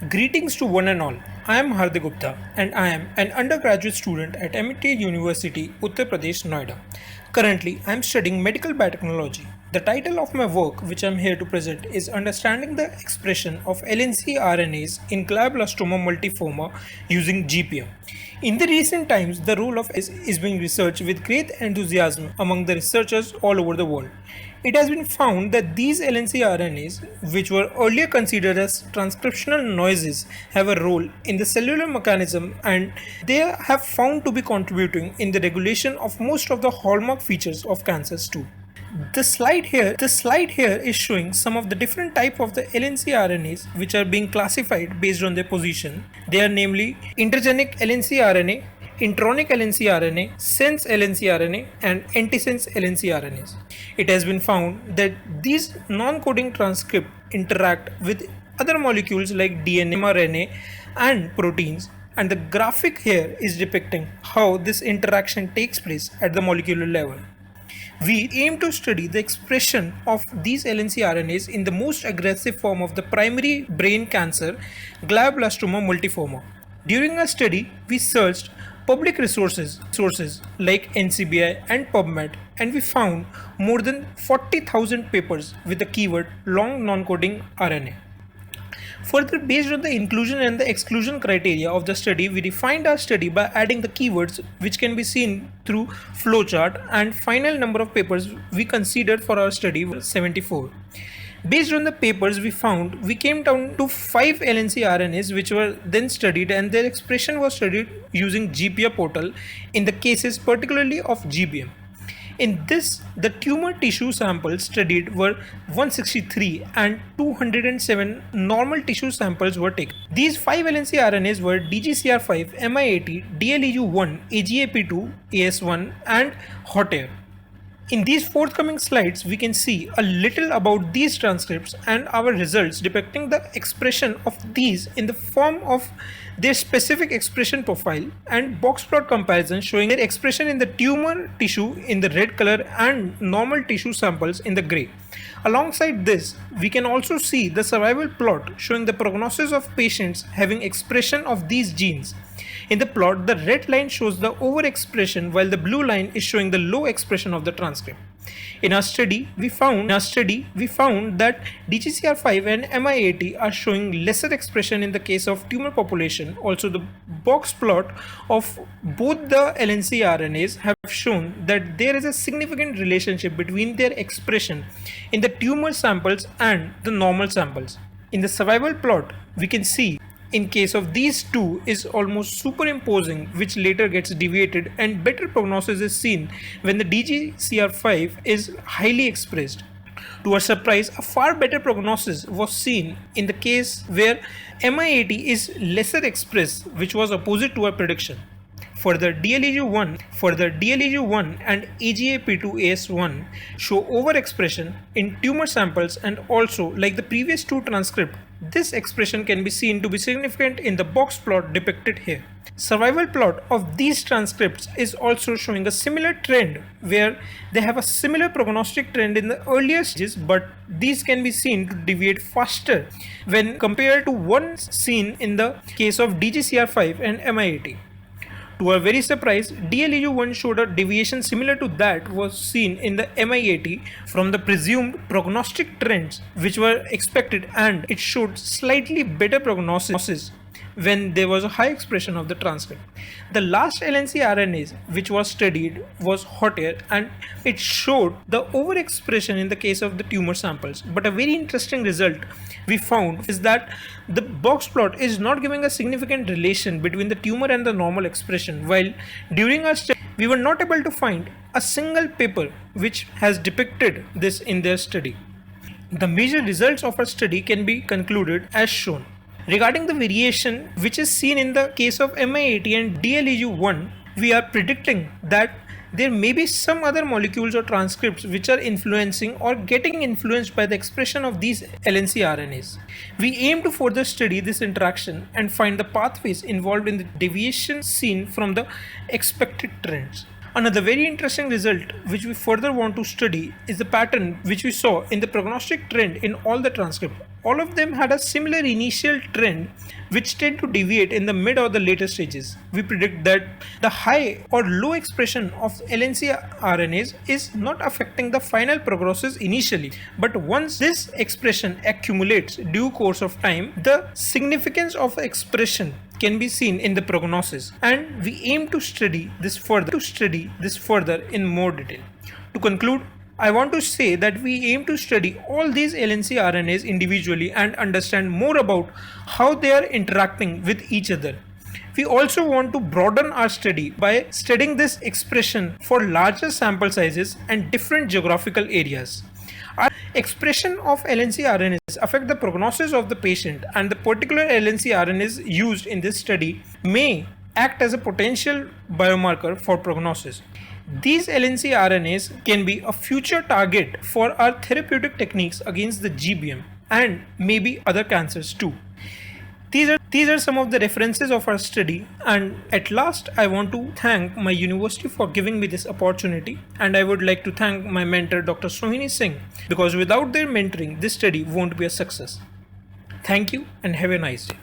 Greetings to one and all. I am Hardik Gupta and I am an undergraduate student at MIT University, Uttar Pradesh, Noida. Currently, I am studying medical biotechnology. The title of my work, which I am here to present, is Understanding the Expression of LNC RNAs in glioblastoma multiforme using GPM. In the recent times, the role of is being researched with great enthusiasm among the researchers all over the world. It has been found that these LNC RNAs, which were earlier considered as transcriptional noises, have a role in the cellular mechanism and they have found to be contributing in the regulation of most of the hallmark features of cancers too. The slide here is showing some of the different type of the LNC RNAs which are being classified based on their position. They are namely intergenic LNC RNA, intronic LNC RNA, sense LNC RNA and antisense LNC RNAs. It has been found that these non-coding transcripts interact with other molecules like DNA, mRNA and proteins, and the graphic here is depicting how this interaction takes place at the molecular level. We aim to study the expression of these LNC RNAs in the most aggressive form of the primary brain cancer, glioblastoma multiforme. During our study, we searched public resources like NCBI and PubMed, and we found more than 40,000 papers with the keyword long non-coding RNA. Further, based on the inclusion and the exclusion criteria of the study, we refined our study by adding the keywords which can be seen through flowchart, and final number of papers we considered for our study was 74. Based on the papers we found, we came down to 5 LNC RNAs which were then studied, and their expression was studied using GPA portal in the cases particularly of GBM. In this, the tumor tissue samples studied were 163 and 207 normal tissue samples were taken. These 5 LNC RNAs were DGCR5, MI80, DLEU1, AGAP2, AS1 and HOTAIR. In these forthcoming slides, we can see a little about these transcripts and our results depicting the expression of these in the form of their specific expression profile, and box plot comparison showing their expression in the tumor tissue in the red color and normal tissue samples in the gray. Alongside this, we can also see the survival plot showing the prognosis of patients having expression of these genes. In the plot, the red line shows the overexpression while the blue line is showing the low expression of the transcript. In our study, we found that DGCR5 and MI80 are showing lesser expression in the case of tumor population. Also, the box plot of both the LNC RNAs have shown that there is a significant relationship between their expression in the tumor samples and the normal samples. In the survival plot, we can see in case of these two is almost superimposing, which later gets deviated, and better prognosis is seen when the DGCR5 is highly expressed. To our surprise, a far better prognosis was seen in the case where MI80 is lesser expressed, which was opposite to our prediction. Further, DLEU1 and AGAP2-AS1 show overexpression in tumor samples, and also, like the previous two transcripts, this expression can be seen to be significant in the box plot depicted here. Survival plot of these transcripts is also showing a similar trend where they have a similar prognostic trend in the earlier stages, but these can be seen to deviate faster when compared to one seen in the case of DGCR5 and MI80. To our very surprise, DLEU1 showed a deviation similar to that was seen in the MI80 from the presumed prognostic trends which were expected, and it showed slightly better prognosis when there was a high expression of the transcript. The last LNC RNAs which was studied was HOTAIR, and it showed the overexpression in the case of the tumor samples. But a very interesting result we found is that the box plot is not giving a significant relation between the tumor and the normal expression, while during our study we were not able to find a single paper which has depicted this in their study. The major results of our study can be concluded as shown. Regarding the variation which is seen in the case of MI80 and DLEU1, we are predicting that there may be some other molecules or transcripts which are influencing or getting influenced by the expression of these LNC RNAs. We aim to further study this interaction and find the pathways involved in the deviation seen from the expected trends. Another very interesting result which we further want to study is the pattern which we saw in the prognostic trend in all the transcripts. all of them had a similar initial trend which tend to deviate in the mid or the later stages. We predict that the high or low expression of LNC RNAs is not affecting the final prognosis initially, but once this expression accumulates due course of time, the significance of expression can be seen in the prognosis, and we aim to study this further in more detail. To conclude, I want to say that we aim to study all these LNC RNAs individually and understand more about how they are interacting with each other. We also want to broaden our study by studying this expression for larger sample sizes and different geographical areas. Our expression of LNC RNAs affect the prognosis of the patient, and the particular LNC RNAs used in this study may act as a potential biomarker for prognosis. These LNC RNAs can be a future target for our therapeutic techniques against the GBM and maybe other cancers too. These are some of the references of our study, and at last I want to thank my university for giving me this opportunity, and I would like to thank my mentor Dr. Sohini Singh, because without their mentoring this study won't be a success. Thank you and have a nice day.